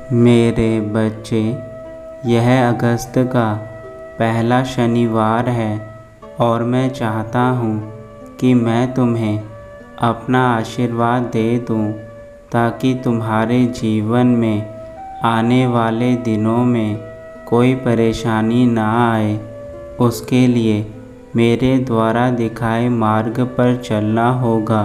मेरे बच्चे, यह अगस्त का पहला शनिवार है और मैं चाहता हूँ कि मैं तुम्हें अपना आशीर्वाद दे दूँ ताकि तुम्हारे जीवन में आने वाले दिनों में कोई परेशानी ना आए। उसके लिए मेरे द्वारा दिखाए मार्ग पर चलना होगा।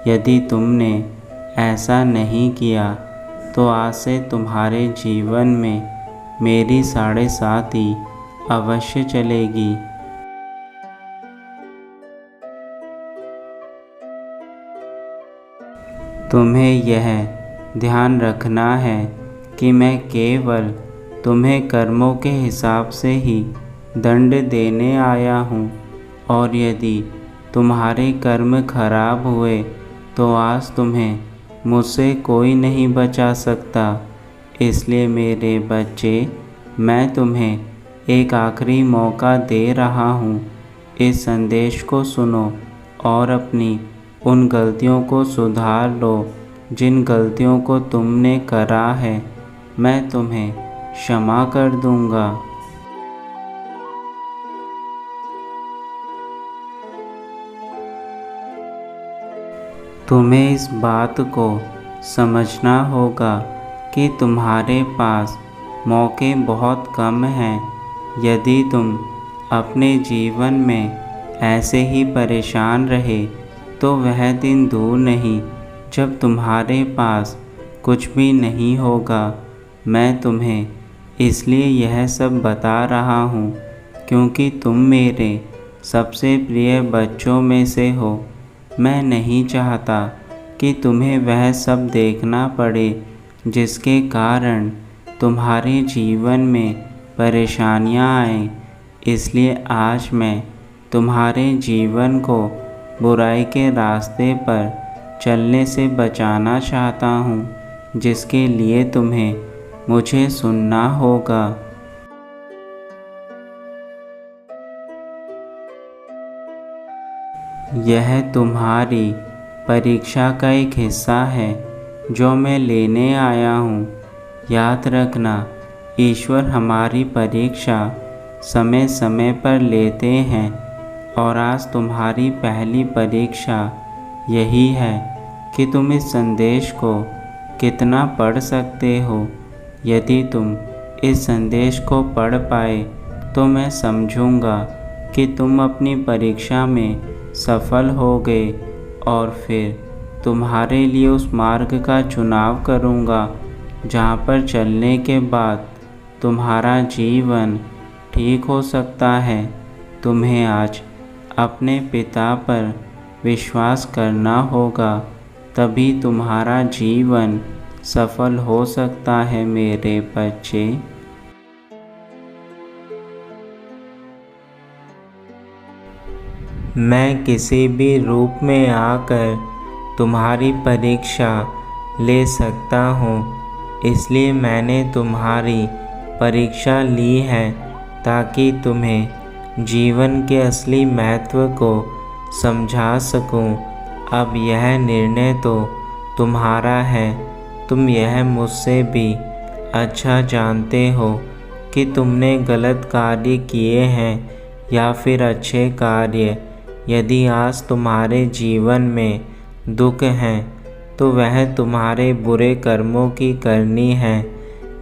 यदि तुमने ऐसा नहीं किया तो आज से तुम्हारे जीवन में मेरी 7.5 अवश्य चलेगी। तुम्हें यह ध्यान रखना है कि मैं केवल तुम्हें कर्मों के हिसाब से ही दंड देने आया हूँ, और यदि तुम्हारे कर्म खराब हुए तो आज तुम्हें मुझसे कोई नहीं बचा सकता। इसलिए मेरे बच्चे, मैं तुम्हें एक आखिरी मौका दे रहा हूँ। इस संदेश को सुनो और अपनी उन गलतियों को सुधार लो जिन गलतियों को तुमने करा है। मैं तुम्हें क्षमा कर दूँगा। तुम्हें इस बात को समझना होगा कि तुम्हारे पास मौके बहुत कम हैं। यदि तुम अपने जीवन में ऐसे ही परेशान रहे तो वह दिन दूर नहीं जब तुम्हारे पास कुछ भी नहीं होगा। मैं तुम्हें इसलिए यह सब बता रहा हूँ क्योंकि तुम मेरे सबसे प्रिय बच्चों में से हो। मैं नहीं चाहता कि तुम्हें वह सब देखना पड़े जिसके कारण तुम्हारे जीवन में परेशानियां आएं। इसलिए आज मैं तुम्हारे जीवन को बुराई के रास्ते पर चलने से बचाना चाहता हूँ, जिसके लिए तुम्हें मुझे सुनना होगा। यह तुम्हारी परीक्षा का एक हिस्सा है जो मैं लेने आया हूँ। याद रखना, ईश्वर हमारी परीक्षा समय समय पर लेते हैं और आज तुम्हारी पहली परीक्षा यही है कि तुम इस संदेश को कितना पढ़ सकते हो। यदि तुम इस संदेश को पढ़ पाए तो मैं समझूंगा कि तुम अपनी परीक्षा में सफल हो गए और फिर तुम्हारे लिए उस मार्ग का चुनाव करूँगा जहाँ पर चलने के बाद तुम्हारा जीवन ठीक हो सकता है। तुम्हें आज अपने पिता पर विश्वास करना होगा, तभी तुम्हारा जीवन सफल हो सकता है मेरे बच्चे। मैं किसी भी रूप में आकर तुम्हारी परीक्षा ले सकता हूँ, इसलिए मैंने तुम्हारी परीक्षा ली है ताकि तुम्हें जीवन के असली महत्व को समझा सकूं। अब यह निर्णय तो तुम्हारा है। तुम यह मुझसे भी अच्छा जानते हो कि तुमने गलत कार्य किए हैं या फिर अच्छे कार्य। यदि आज तुम्हारे जीवन में दुख है तो वह तुम्हारे बुरे कर्मों की करनी है,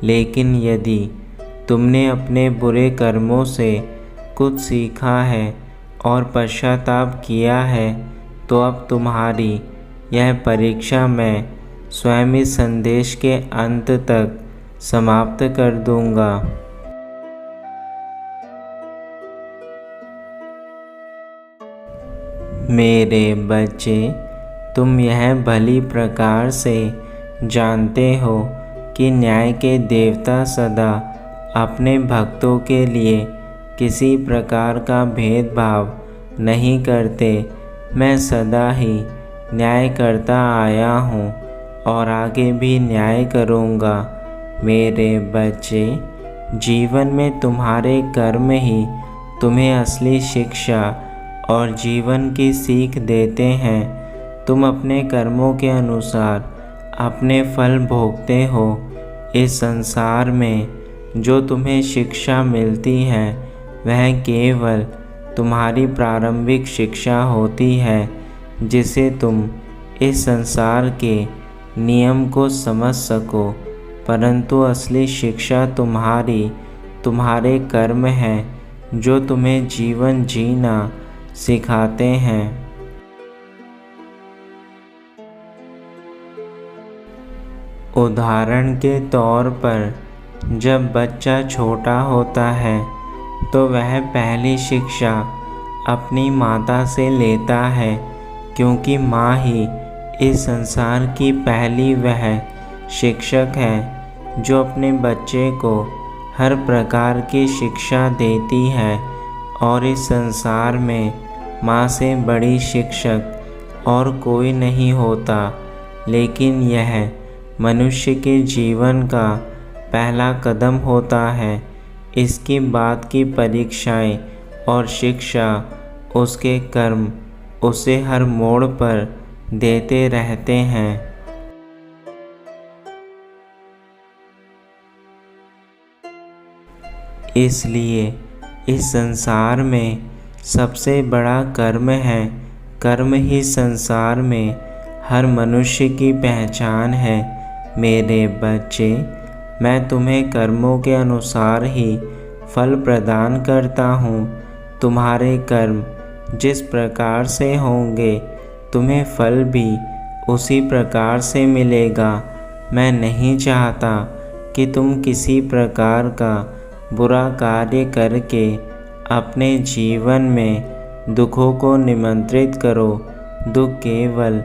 लेकिन यदि तुमने अपने बुरे कर्मों से कुछ सीखा है और पश्चाताप किया है तो अब तुम्हारी यह परीक्षा मैं स्वयं इस संदेश के अंत तक समाप्त कर दूंगा। मेरे बच्चे, तुम यह भली प्रकार से जानते हो कि न्याय के देवता सदा अपने भक्तों के लिए किसी प्रकार का भेदभाव नहीं करते। मैं सदा ही न्याय करता आया हूँ और आगे भी न्याय करूँगा। मेरे बच्चे, जीवन में तुम्हारे कर्म ही तुम्हें असली शिक्षा और जीवन की सीख देते हैं। तुम अपने कर्मों के अनुसार अपने फल भोगते हो, इस संसार में जो तुम्हें शिक्षा मिलती है वह केवल तुम्हारी प्रारंभिक शिक्षा होती है, जिसे तुम इस संसार के नियम को समझ सको, परंतु असली शिक्षा तुम्हारे कर्म हैं जो तुम्हें जीवन जीना सिखाते हैं। उदाहरण के तौर पर जब बच्चा छोटा होता है तो वह पहली शिक्षा अपनी माता से लेता है, क्योंकि माँ ही इस संसार की पहली वह शिक्षक है जो अपने बच्चे को हर प्रकार की शिक्षा देती है। और इस संसार में माँ से बड़ी शिक्षक और कोई नहीं होता। लेकिन यह मनुष्य के जीवन का पहला कदम होता है। इसके बाद की परीक्षाएं और शिक्षा उसके कर्म उसे हर मोड़ पर देते रहते हैं। इसलिए इस संसार में सबसे बड़ा कर्म है। कर्म ही संसार में हर मनुष्य की पहचान है। मेरे बच्चे, मैं तुम्हें कर्मों के अनुसार ही फल प्रदान करता हूँ। तुम्हारे कर्म जिस प्रकार से होंगे तुम्हें फल भी उसी प्रकार से मिलेगा। मैं नहीं चाहता कि तुम किसी प्रकार का बुरा कार्य करके अपने जीवन में दुखों को निमंत्रित करो। दुख केवल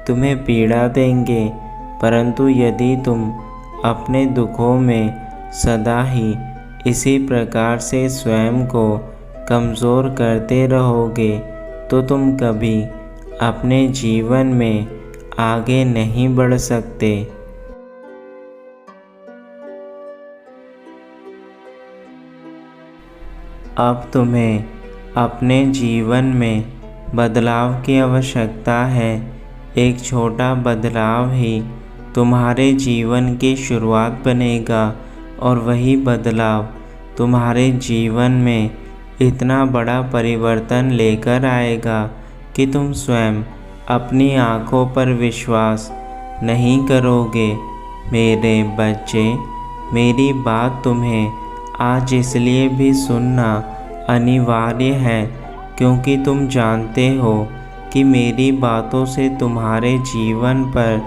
तुम्हें पीड़ा देंगे, परंतु यदि तुम अपने दुखों में सदा ही इसी प्रकार से स्वयं को कमज़ोर करते रहोगे तो तुम कभी अपने जीवन में आगे नहीं बढ़ सकते। अब तुम्हें अपने जीवन में बदलाव की आवश्यकता है। एक छोटा बदलाव ही तुम्हारे जीवन की शुरुआत बनेगा और वही बदलाव तुम्हारे जीवन में इतना बड़ा परिवर्तन लेकर आएगा कि तुम स्वयं अपनी आँखों पर विश्वास नहीं करोगे। मेरे बच्चे, मेरी बात तुम्हें आज इसलिए भी सुनना अनिवार्य है क्योंकि तुम जानते हो कि मेरी बातों से तुम्हारे जीवन पर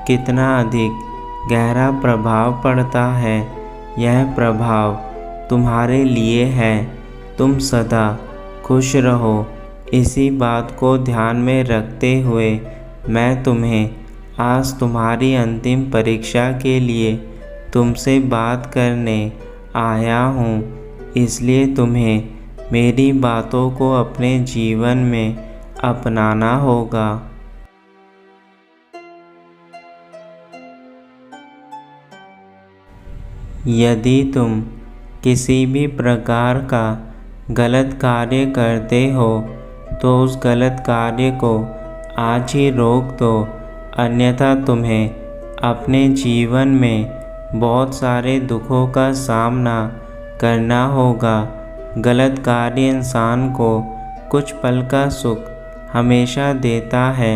कितना अधिक गहरा प्रभाव पड़ता है। यह प्रभाव तुम्हारे लिए है। तुम सदा खुश रहो। इसी बात को ध्यान में रखते हुए मैं तुम्हें आज तुम्हारी अंतिम परीक्षा के लिए तुमसे बात करने आया हूँ। इसलिए तुम्हें मेरी बातों को अपने जीवन में अपनाना होगा। यदि तुम किसी भी प्रकार का गलत कार्य करते हो तो उस गलत कार्य को आज ही रोक दो, अन्यथा तुम्हें अपने जीवन में बहुत सारे दुखों का सामना करना होगा। गलत कार्य इंसान को कुछ पल का सुख हमेशा देता है,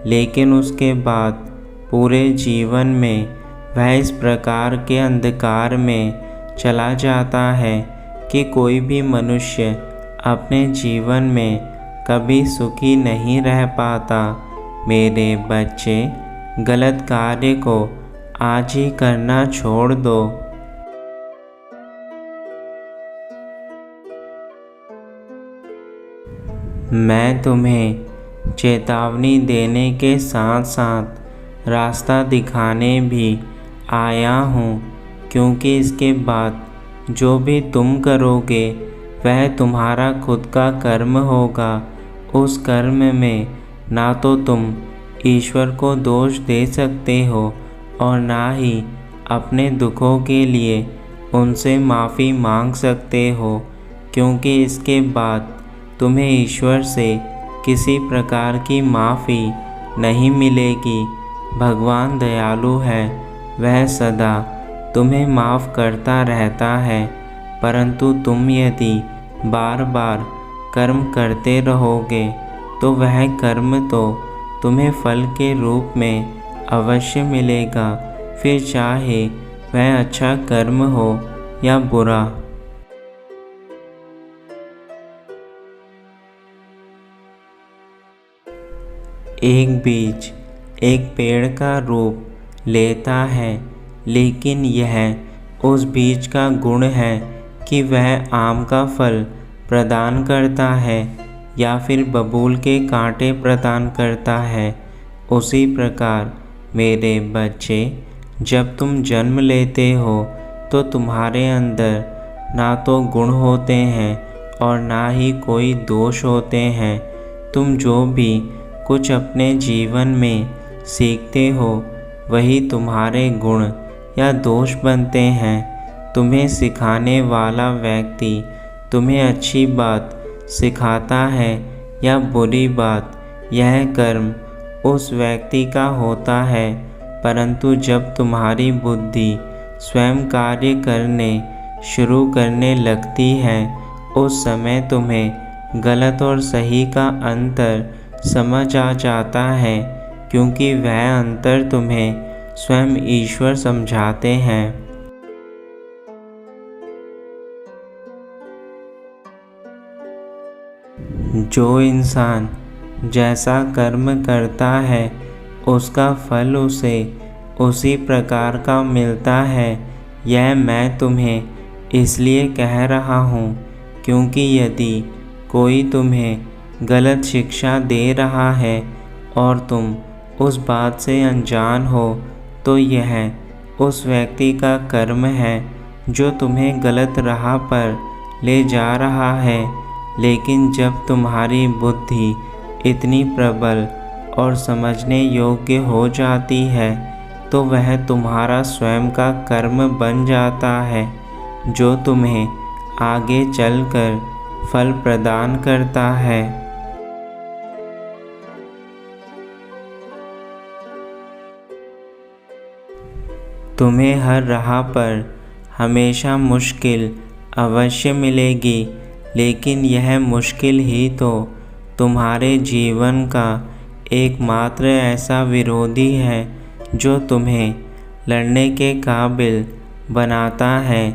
लेकिन उसके बाद पूरे जीवन में वह इस प्रकार के अंधकार में चला जाता है कि कोई भी मनुष्य अपने जीवन में कभी सुखी नहीं रह पाता। मेरे बच्चे, गलत कार्य को आज ही करना छोड़ दो। मैं तुम्हें चेतावनी देने के साथ साथ रास्ता दिखाने भी आया हूँ, क्योंकि इसके बाद जो भी तुम करोगे वह तुम्हारा खुद का कर्म होगा। उस कर्म में ना तो तुम ईश्वर को दोष दे सकते हो और ना ही अपने दुखों के लिए उनसे माफ़ी मांग सकते हो, क्योंकि इसके बाद तुम्हें ईश्वर से किसी प्रकार की माफ़ी नहीं मिलेगी। भगवान दयालु है, वह सदा तुम्हें माफ़ करता रहता है, परंतु तुम यदि बार बार कर्म करते रहोगे तो वह कर्म तो तुम्हें फल के रूप में अवश्य मिलेगा, फिर चाहे वह अच्छा कर्म हो या बुरा। एक बीज एक पेड़ का रूप लेता है, लेकिन यह उस बीज का गुण है कि वह आम का फल प्रदान करता है या फिर बबूल के कांटे प्रदान करता है। उसी प्रकार मेरे बच्चे, जब तुम जन्म लेते हो तो तुम्हारे अंदर ना तो गुण होते हैं और ना ही कोई दोष होते हैं। तुम जो भी कुछ अपने जीवन में सीखते हो वही तुम्हारे गुण या दोष बनते हैं। तुम्हें सिखाने वाला व्यक्ति तुम्हें अच्छी बात सिखाता है या बुरी बात, यह कर्म उस व्यक्ति का होता है। परंतु जब तुम्हारी बुद्धि स्वयं कार्य करने शुरू करने लगती है, उस समय तुम्हें गलत और सही का अंतर समझ आ जाता है, क्योंकि वह अंतर तुम्हें स्वयं ईश्वर समझाते हैं। जो इंसान जैसा कर्म करता है उसका फल उसे उसी प्रकार का मिलता है। यह मैं तुम्हें इसलिए कह रहा हूँ क्योंकि यदि कोई तुम्हें गलत शिक्षा दे रहा है और तुम उस बात से अनजान हो तो यह उस व्यक्ति का कर्म है जो तुम्हें गलत राह पर ले जा रहा है। लेकिन जब तुम्हारी बुद्धि इतनी प्रबल और समझने योग्य हो जाती है तो वह तुम्हारा स्वयं का कर्म बन जाता है, जो तुम्हें आगे चलकर फल प्रदान करता है। तुम्हें हर राह पर हमेशा मुश्किल अवश्य मिलेगी, लेकिन यह मुश्किल ही तो तुम्हारे जीवन का एकमात्र ऐसा विरोधी है जो तुम्हें लड़ने के काबिल बनाता है।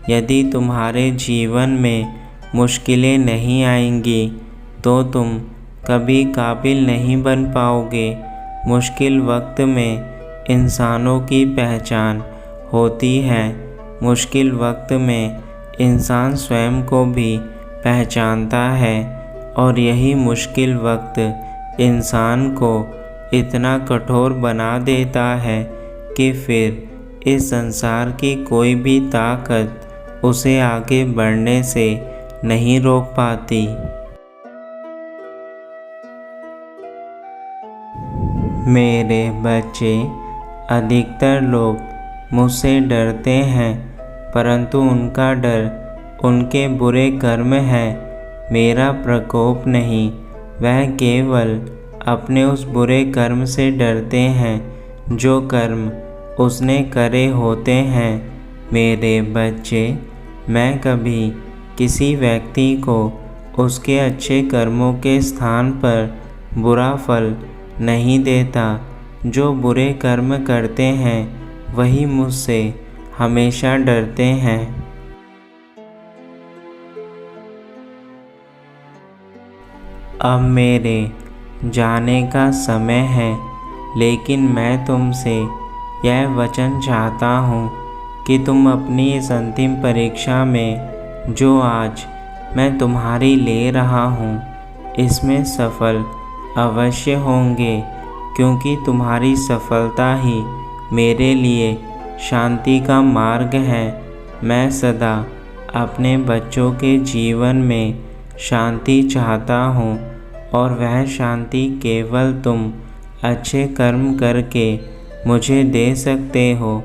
यदि तुम्हारे जीवन में मुश्किलें नहीं आएंगी तो तुम कभी काबिल नहीं बन पाओगे। मुश्किल वक्त में इंसानों की पहचान होती है। मुश्किल वक्त में इंसान स्वयं को भी पहचानता है और यही मुश्किल वक्त इंसान को इतना कठोर बना देता है कि फिर इस संसार की कोई भी ताकत उसे आगे बढ़ने से नहीं रोक पाती। मेरे बच्चे, अधिकतर लोग मुझसे डरते हैं, परंतु उनका डर उनके बुरे कर्म है, मेरा प्रकोप नहीं। वह केवल अपने उस बुरे कर्म से डरते हैं जो कर्म उसने करे होते हैं। मेरे बच्चे, मैं कभी किसी व्यक्ति को उसके अच्छे कर्मों के स्थान पर बुरा फल नहीं देता। जो बुरे कर्म करते हैं वही मुझसे हमेशा डरते हैं। अब मेरे जाने का समय है, लेकिन मैं तुमसे यह वचन चाहता हूँ कि तुम अपनी इस अंतिम परीक्षा में जो आज मैं तुम्हारी ले रहा हूँ इसमें सफल अवश्य होंगे, क्योंकि तुम्हारी सफलता ही मेरे लिए शांति का मार्ग है। मैं सदा अपने बच्चों के जीवन में शांति चाहता हूँ और वह शांति केवल तुम अच्छे कर्म करके मुझे दे सकते हो।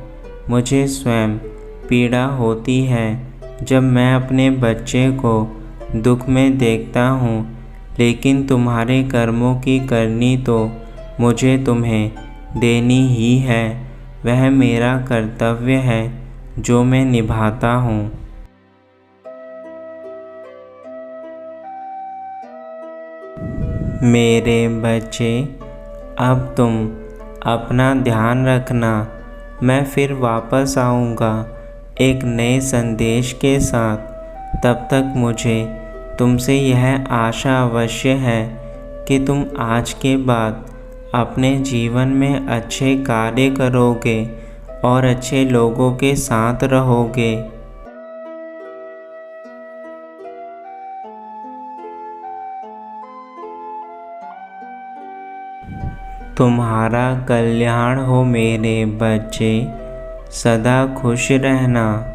मुझे स्वयं पीड़ा होती है जब मैं अपने बच्चे को दुख में देखता हूँ, लेकिन तुम्हारे कर्मों की करनी तो मुझे तुम्हें देनी ही है। वह मेरा कर्तव्य है। जो मैं निभाता हूँ। मेरे बच्चे, अब तुम अपना ध्यान रखना। मैं फिर वापस आऊँगा एक नए संदेश के साथ। तब तक मुझे तुमसे यह आशा अवश्य है कि तुम आज के बाद अपने जीवन में अच्छे कार्य करोगे और अच्छे लोगों के साथ रहोगे। तुम्हारा कल्याण हो मेरे बच्चे। सदा खुश रहना।